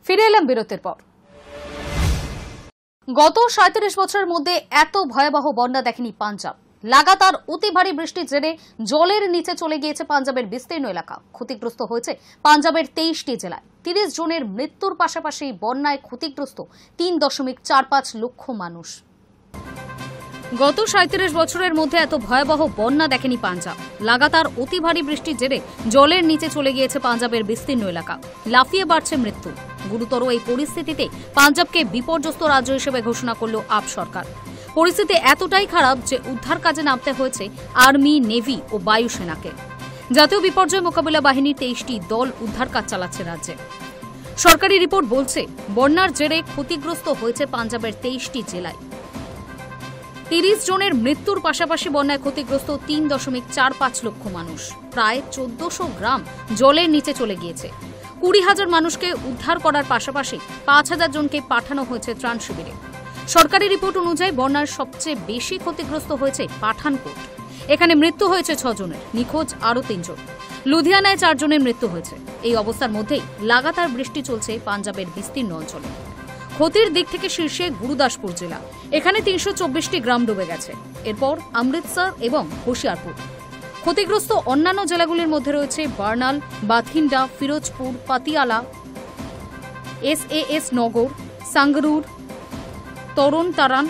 ফিরে এলাম বিরতির পর। গত ৩৭ বছরের মধ্যে এত ভয়াবহ বন্যা দেখেনি পাঞ্জাব। লাগাতার অতি ভারী বৃষ্টির জেরে জলের নিচে চলে গিয়েছে পাঞ্জাবের বিস্তীর্ণ এলাকা। ক্ষতিগ্রস্ত হয়েছে পাঞ্জাবের ২৩টি জেলায়। ৩০ জনের মৃত্যুর পাশাপাশি বন্যায় ক্ষতিগ্রস্ত ৩.৪৫ লক্ষ মানুষ। গত ৩৭ বছরের মধ্যে এত ভয়াবহ বন্যা দেখেনি পাঞ্জাব। লাগাতার অতি ভারী বৃষ্টির জেরে জলের নিচে চলে গিয়েছে পাঞ্জাবের বিস্তীর্ণ এলাকা। লাফিয়ে বাড়ছে মৃত্যু। গুরুতর এই পরিস্থিতিতে পাঞ্জাবকে বিপর্যস্ত রাজ্য হিসেবে ঘোষণা করল আপ সরকার। পরিস্থিতি এতটাই খারাপ যে উদ্ধার কাজে নামতে হয়েছে আর্মি, নেভি ও বায়ুসেনাকে। জাতীয় বিপর্যয় মোকাবিলা বাহিনীর ২৩টি দল উদ্ধার কাজ চালাচ্ছে রাজ্যে। সরকারি রিপোর্ট বলছে বন্যার জেরে ক্ষতিগ্রস্ত হয়েছে পাঞ্জাবের ২৩টি জেলায়। ৩০ জনের মৃত্যুর পাশাপাশি বন্যায় ক্ষতিগ্রস্ত ৩.৪৫ লক্ষ মানুষ। প্রায় ১৪০০ গ্রাম জলের নিচে চলে গিয়েছে। ২০,০০০ মানুষকে উদ্ধার করার পাশাপাশি ৫,০০০ জনকে পাঠানো হয়েছে ত্রাণ শিবিরে। সরকারি রিপোর্ট অনুযায়ী বন্যার সবচেয়ে বেশি ক্ষতিগ্রস্ত হয়েছে পাঠানকোট। এখানে মৃত্যু হয়েছে ৬ জনের, নিখোঁজ আরও ৩ জন। লুধিয়ানায় ৪ জনের মৃত্যু হয়েছে। এই অবস্থার মধ্যেই লাগাতার বৃষ্টি চলছে পাঞ্জাবের বিস্তীর্ণ অঞ্চলে। ক্ষতির দিক থেকে শীর্ষে গুরুদাসপুর জেলা। এখানে ৩২৪টি গ্রাম ডুবে গেছে। এরপর অমৃতসর এবং হোশিয়ারপুর। ক্ষতিগ্রস্ত অন্যান্য জেলাগুলির মধ্যে রয়েছে বার্নাল, বাথিন্ডা, ফিরোজপুর, পাতিয়ালা, SAS নগর, সাঙ্গরুর, তরুণ তারান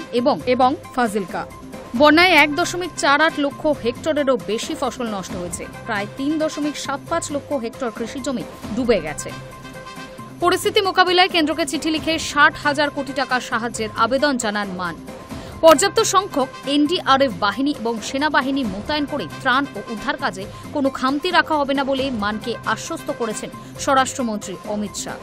এবং ফাজিলকা। বন্যায় ১.৪৮ লক্ষ হেক্টরেরও বেশি ফসল নষ্ট হয়েছে। প্রায় ৩.৭৫ লক্ষ হেক্টর কৃষিজমি ডুবে গেছে। পরিস্থিতি মোকাবিলায় কেন্দ্রকে চিঠি লিখে ৬০,০০০ কোটি টাকা সাহায্যের আবেদন জানান মান। পর্যাপ্ত সংখ্যক NDRF বাহিনী এবং সেনাবাহিনী মোতায়েন করে ত্রাণ ও উদ্ধার কাজে কোনো খামতি রাখা হবে না বলে মানকে আশ্বস্ত করেছেন স্বরাষ্ট্রমন্ত্রী অমিত শাহ।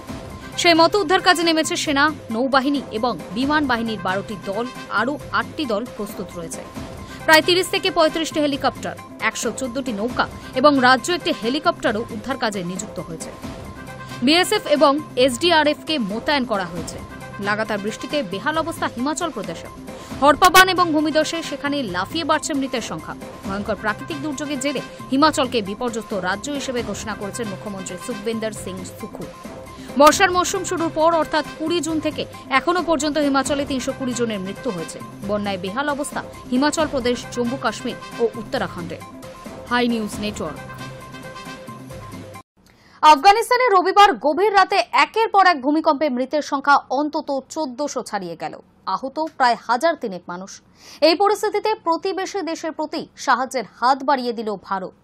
সেই মতো উদ্ধার কাজে নেমেছে সেনা, নৌবাহিনী এবং বিমান বাহিনীর ১২টি দল, আরও 8টি দল প্রস্তুত রয়েছে। প্রায় ৩০ থেকে ৩৫টি হেলিকপ্টার, ১১৪টি নৌকা এবং রাজ্য একটি হেলিকপ্টারও উদ্ধার কাজে নিযুক্ত হয়েছে। BSF এবং SDRF-কে মোতায়েন করা হয়েছে। লাগাতার বৃষ্টিতে বেহাল অবস্থা হিমাচল প্রদেশে। হরপাবান এবং ভূমিধসে সেখানে লাফিয়ে বাড়ছে মৃতের সংখ্যা। ভয়ঙ্কর প্রাকৃতিক দুর্যোগের জেরে হিমাচলকে বিপর্যস্ত রাজ্য হিসেবে ঘোষণা করেছেন মুখ্যমন্ত্রী সুখবিন্দর সিং সুখু। বর্ষার মৌসুম শুরুর পর অর্থাৎ ২০ জুন থেকে এখনো পর্যন্ত হিমাচলে ৩২০ জনের মৃত্যু হয়েছে। বন্যায় বেহাল অবস্থা হিমাচল প্রদেশ, জম্মু কাশ্মীর ও উত্তরাখণ্ডে। Hi news network. আফগানিস্তানে রবিবার গভীর রাতে একের পর এক ভূমিকম্পে মৃতের সংখ্যা অন্তত ১৪০০ ছাড়িয়ে গেল। আহত প্রায় ১,৩০০ মানুষ। এই পরিস্থিতিতে প্রতিবেশী দেশের প্রতি সাহায্যের হাত বাড়িয়ে দিল ভারত।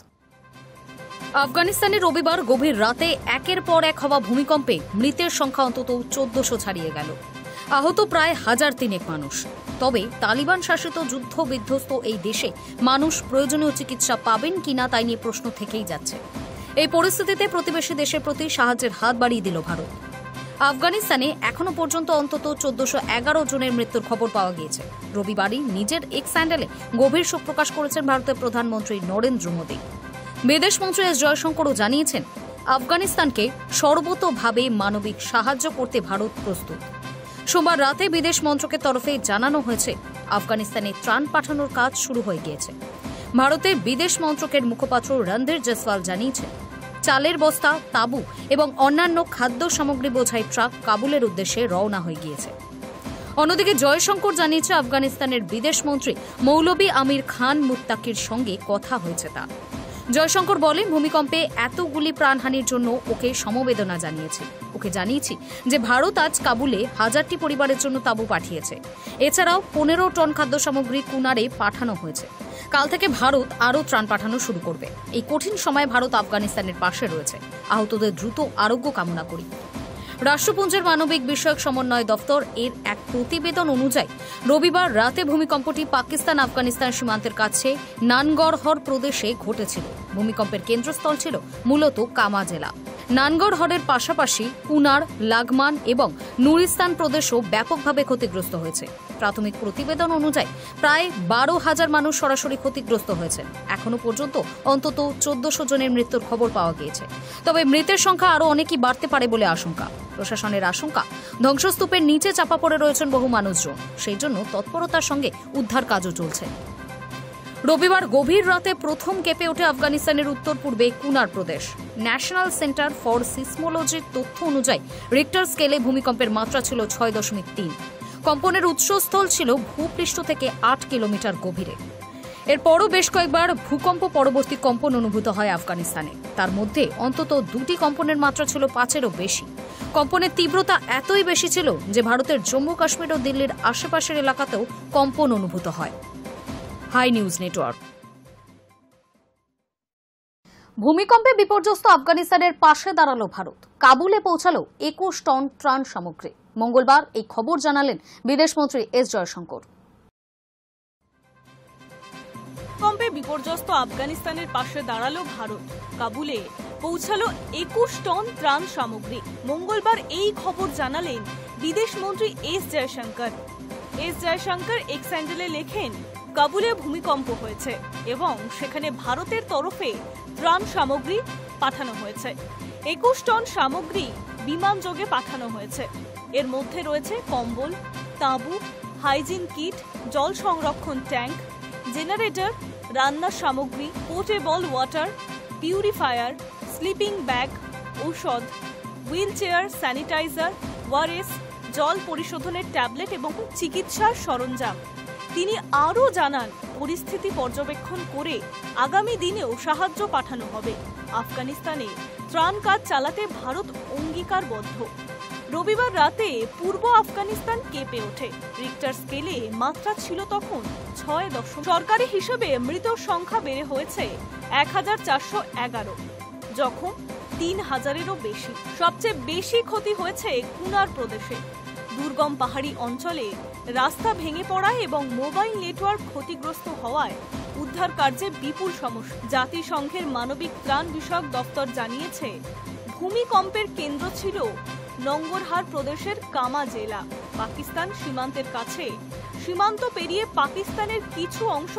আফগানিস্তানে রবিবার গভীর রাতে একের পর এক হওয়া ভূমিকম্পে মৃতের সংখ্যা অন্তত ১৪০০ ছাড়িয়ে গেল। আহত প্রায় ১,৩০০ মানুষ। তবে তালিবান শাসিত যুদ্ধ বিধ্বস্ত এই দেশে মানুষ প্রয়োজনীয় চিকিৎসা পাবেন কিনা তাই নিয়ে প্রশ্ন থেকেই যাচ্ছে। এই পরিস্থিতিতে প্রতিবেশী দেশের প্রতি সাহায্যের হাত বাড়িয়ে দিল ভারত। আফগানিস্তানে এখনো পর্যন্ত অন্তত ১৪১১ জনের মৃত্যুর খবর পাওয়া গিয়েছে। রবিবারই নিজের এক্স হ্যান্ডেলে গভীর শোক প্রকাশ করেছেন ভারতের প্রধানমন্ত্রী নরেন্দ্র মোদী। বিদেশমন্ত্রী এস জয়শঙ্করও জানিয়েছেন, আফগানিস্তানকে সর্বতোভাবে মানবিক সাহায্য করতে ভারত প্রস্তুত। সোমবার রাতে বিদেশ মন্ত্রকের তরফে জানানো হয়েছে, আফগানিস্তানে ত্রাণ পাঠানোর কাজ শুরু হয়ে গিয়েছে। ভারতের বিদেশ মন্ত্রকের মুখপাত্র রণধীর জয়সওয়াল জানিয়েছেন, চালের বস্তা, তাঁবু এবং অন্যান্য খাদ্য সামগ্রী বোঝাই ট্রাক কাবুলের উদ্দেশ্যে রওনা হয়ে গিয়েছে। অন্যদিকে জয়শঙ্কর জানিয়েছে, আফগানিস্তানের বিদেশমন্ত্রী মৌলভী আমির খান মুত্তাকির সঙ্গে কথা হয়েছে তার। জয়শঙ্কর বলেন, ভূমিকম্পে এতগুলি প্রাণহানির জন্য ওকে সমবেদনা জানিয়েছি। ওকে জানিয়েছি যে ভারত আজ কাবুলে ১,০০০টি পরিবারের জন্য তাঁবু পাঠিয়েছে। এছাড়াও ১৫ টন খাদ্য সামগ্রী কুনারে পাঠানো হয়েছে। কাল থেকে ভারত আরও ত্রাণ পাঠানো শুরু করবে। এই কঠিন সময়ে ভারত আফগানিস্তানের পাশে রয়েছে। আহতদের দ্রুত আরোগ্য কামনা করি। রাষ্ট্রপুঞ্জের মানবিক বিষয়ক সমন্বয় দফতর এর এক প্রতিবেদন অনুযায়ী রবিবার রাতে ভূমিকম্পটি পাকিস্তান আফগানিস্তান সীমান্তের কাছে নানগরহর প্রদেশে ঘটেছিল। ভূমিকম্পের কেন্দ্রস্থল ছিল মূলত কামা জেলা। নানগরহরের পাশাপাশি কুনার, লাগমান এবং নুরিস্তান প্রদেশও ব্যাপকভাবে ক্ষতিগ্রস্ত হয়েছে। প্রাথমিক প্রতিবেদন অনুযায়ী প্রায় ১২,০০০ মানুষ সরাসরি ক্ষতিগ্রস্ত হয়েছেন। এখনো পর্যন্ত অন্তত ১৪০০ জনের মৃত্যুর খবর পাওয়া গিয়েছে। তবে মৃতের সংখ্যা আরও অনেকই বাড়তে পারে বলে আশঙ্কা। প্রশাসনের আশঙ্কা, ধ্বংসস্তূপের নিচে চাপা পড়ে রয়েছেন বহু মানুষজন। সেই জন্য তৎপরতার সঙ্গে উদ্ধার কাজও চলছে। রবিবার গভীর রাতে প্রথম কেঁপে ওঠে আফগানিস্তানের উত্তর পূর্বে কুনার প্রদেশ। ন্যাশনাল সেন্টার ফর সিসমোলজির তথ্য অনুযায়ী রিক্টার স্কেলে ভূমিকম্পের মাত্রা ছিল 6.3। কম্পনের উৎসস্থল ছিল ভূপৃষ্ঠ থেকে 8 কিলোমিটার গভীরে। এরপরও বেশ কয়েকবার ভূকম্প পরবর্তী কম্পন অনুভূত হয় আফগানিস্তানে। তার মধ্যে অন্তত 2টি কম্পনের মাত্রা ছিল 5-এরও বেশি। কম্পনের তীব্রতা এতই বেশি ছিল যে ভারতের জম্মু কাশ্মীর ও দিল্লির আশেপাশের এলাকাতেও কম্পন অনুভূত হয়। Hi news Network. ভূমিকম্পে বিপর্যস্ত আফগানিস্তানের পাশে দাঁড়ালো ভারত। কাবুলে পৌঁছালো 21 টন ত্রাণ সামগ্রী। মঙ্গলবার এই খবর জানালেন বিদেশমন্ত্রী এস জয়শঙ্কর। ভূমিকম্পে বিপর্যস্ত আফগানিস্তানের পাশে দাঁড়ালো ভারত। কাবুলে পৌঁছালো 21 টন ত্রাণ সামগ্রী। মঙ্গলবার এই খবর জানালেন বিদেশমন্ত্রী S Jaishankar. S Jaishankar x হ্যান্ডেলে লেখেন, কাবুলে ভূমিকম্প হয়েছে এবং সেখানে ভারতের তরফে ত্রাণ সামগ্রী পাঠানো হয়েছে। 21 টন সামগ্রী বিমান যোগে পাঠানো হয়েছে। এর মধ্যে রয়েছে কম্বল, তাঁবু, হাইজিন কিট, জল সংরক্ষণ ট্যাঙ্ক, জেনারেটর, রান্নার সামগ্রী, portable water purifier, sleeping bag, ঔষধ, হুইল চেয়ার, স্যানিটাইজার, ওয়ারেস, জল পরিশোধনের ট্যাবলেট এবং চিকিৎসার সরঞ্জাম। তিনি আরও জানান, পরিস্থিতি পর্যবেক্ষণ করে আগামী দিনেও সাহায্য পাঠানো হবে। আফগানিস্তানে ত্রাণ কাজ চালাতে ভারত অঙ্গীকারবদ্ধ। রবিবার রাতে পূর্ব আফগানিস্তান কেঁপে ওঠে। রিক্টার স্কেলে মাত্রা ছিল তখন 6. সরকারি হিসেবে মৃতের সংখ্যা বেড়ে হয়েছে 1411, জখম 3000-এরও বেশি। সবচেয়ে বেশি ক্ষতি হয়েছে কুনার প্রদেশে। দুর্গম পাহাড়ি অঞ্চলে রাস্তা ভেঙে পড়ায় এবং মোবাইল নেটওয়ার্ক ক্ষতিগ্রস্ত হওয়ায় উদ্ধার কার্যে বিপুল সমস্যা। জাতিসংঘের মানবিক ত্রাণ বিষয়ক দপ্তর জানিয়েছে, ভূমিকম্পের কেন্দ্র ছিল নঙ্গরহার প্রদেশের কামা জেলা। পাকিস্তান সীমান্তের কাছে। সীমান্ত পেরিয়ে পাকিস্তানের কিছু অংশ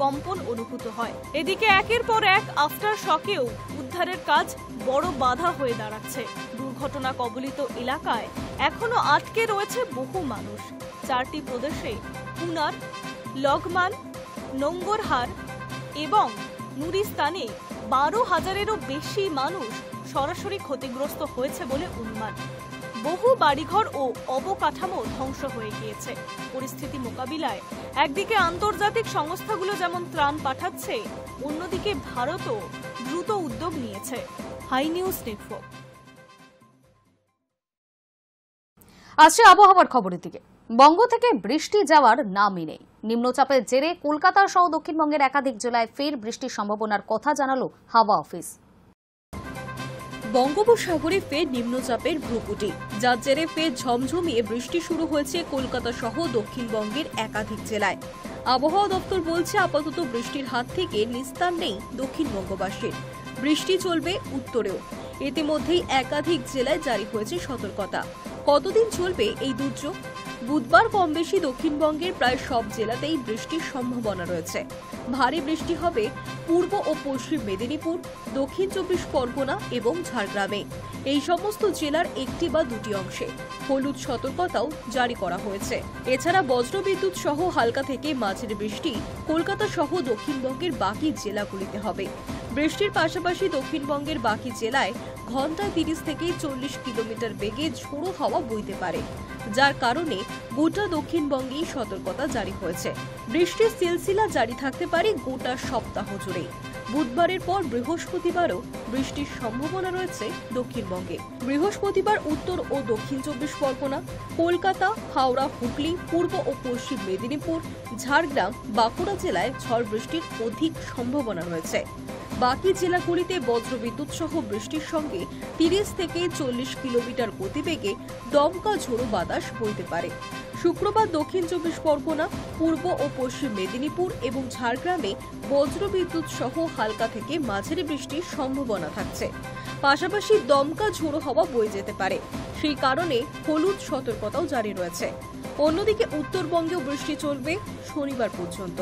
কম্পন অনুভূত হয়। এদিকে একের পর এক আফটার শকেও উদ্ধারের কাজ বড় বাধা হয়ে দাঁড়াচ্ছে। দুর্ঘটনা কবলিত এলাকায় এখনো আটকে রয়েছে বহু মানুষ। 4টি প্রদেশে কুনার, লগমান, নঙ্গরহার এবং নুরিস্তানে 12,000-এরও বেশি মানুষ সরাসরি ক্ষতিগ্রস্ত হয়েছে বলে অনুমান। বহু বাড়িঘর ও অবকাঠামো ধ্বংস হয়ে গিয়েছে। পরিস্থিতি মোকাবিলায় একদিকে আন্তর্জাতিক সংস্থাগুলো যেমন ত্রাণ পাঠাচ্ছে, অন্যদিকে ভারতও দ্রুত উদ্যোগ নিয়েছে। Hi news Network. আসছে আবহাওয়ার খবরের দিকে। বঙ্গ থেকে বৃষ্টি যাওয়ার নামই নেই। নিম্নচাপের জেরে কলকাতা সহ দক্ষিণবঙ্গের একাধিক জেলায় ফের বৃষ্টির সম্ভাবনার কথা জানালো হাওয়া অফিস। বঙ্গোপসাগরে ফের নিম্নচাপের ভ্রুকুটি, যার জেরে ফের ঝমঝমিয়ে বৃষ্টি শুরু হয়েছে কলকাতা সহ দক্ষিণবঙ্গের একাধিক জেলায়। আবহাওয়া দপ্তর বলছে, আপাতত বৃষ্টির হাত থেকে নিস্তার নেই দক্ষিণবঙ্গবাসীর। বৃষ্টি চলবে উত্তরেও। ইতিমধ্যেই একাধিক জেলায় জারি হয়েছে সতর্কতা। কতদিন চলবে এই দুর্যোগ? বুধবার কম বেশি দক্ষিণবঙ্গের প্রায় সব জেলাতেই বৃষ্টির সম্ভাবনা রয়েছে। ভারী বৃষ্টি হবে পূর্ব ও পশ্চিম মেদিনীপুর, দক্ষিণ 24 পরগনা এবং ঝাড়গ্রামে। এই সমস্ত জেলার একটি বা দুটি অংশে হলুদ সতর্কতাও জারি করা হয়েছে। এছাড়া বজ্রবিদ্যুৎ সহ হালকা থেকে মাঝারি বৃষ্টি কলকাতা সহ দক্ষিণবঙ্গের বাকি জেলাগুলিতে হবে। বৃষ্টির পাশাপাশি দক্ষিণবঙ্গের বাকি জেলায় ঘন্টায় 30 থেকে 40 কিলোমিটার বেগে ঝোড়ো হাওয়া বইতে পারে, যার কারণে গোটা দক্ষিণবঙ্গেই সতর্কতা জারি হয়েছে। বৃষ্টির সিলসিলা জারি থাকতে পারে গোটা সপ্তাহ জুড়ে। বুধবারের পর বৃহস্পতিবারও বৃষ্টির সম্ভাবনা রয়েছে দক্ষিণবঙ্গে। বৃহস্পতিবার উত্তর ও দক্ষিণ 24 পরগনা, কলকাতা, হাওড়া, হুগলি, পূর্ব ও পশ্চিম মেদিনীপুর, ঝাড়গ্রাম, বাঁকুড়া জেলায় ঝড় বৃষ্টির অধিক সম্ভাবনা রয়েছে। বাকি জেলাগুলিতে বজ্রবিদ্যুৎ সহ বৃষ্টির সঙ্গে 30 থেকে 40 কিলোমিটার গতিবেগে দমকা ঝোড়ো বাতাস বইতে পারে। শুক্রবার দক্ষিণ 24 পরগনা, পূর্ব ও পশ্চিম মেদিনীপুর এবং ঝাড়গ্রামে বজ্রবিদ্যুৎ সহ হালকা থেকে মাঝারি বৃষ্টির সম্ভাবনা থাকছে। পাশাপাশি দমকা ঝোড়ো হাওয়া বয়ে যেতে পারে। সেই কারণে হলুদ সতর্কতাও জারি রয়েছে। অন্যদিকে উত্তরবঙ্গেও বৃষ্টি চলবে শনিবার পর্যন্ত।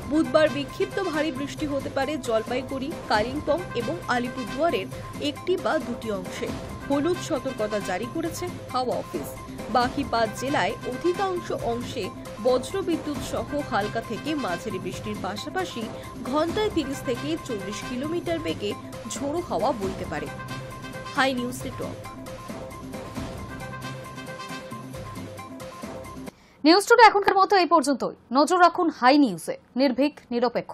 বুধবার বিক্ষিপ্ত ভারী বৃষ্টি হতে পারে জলপাইগুড়ি, কালিম্পং এবং আলিপুরদুয়ারের একটি বা দুটি অংশে। হলুদ সতর্কতা জারি করেছে হাওয়া অফিস। বাকি 5 জেলায় অধিকাংশ অংশে বজ্রবিদ্যুৎ সহ হালকা থেকে মাঝারি বৃষ্টির পাশাপাশি ঘন্টায় 30 থেকে 40 কিলোমিটার বেগে ঝোড়ো হাওয়া বইতে পারে। Hi news Network. News Today এখনকার মতো এই পর্যন্তই। নজর রাখুন হাই নিউজে, নির্ভীক, নিরপেক্ষ।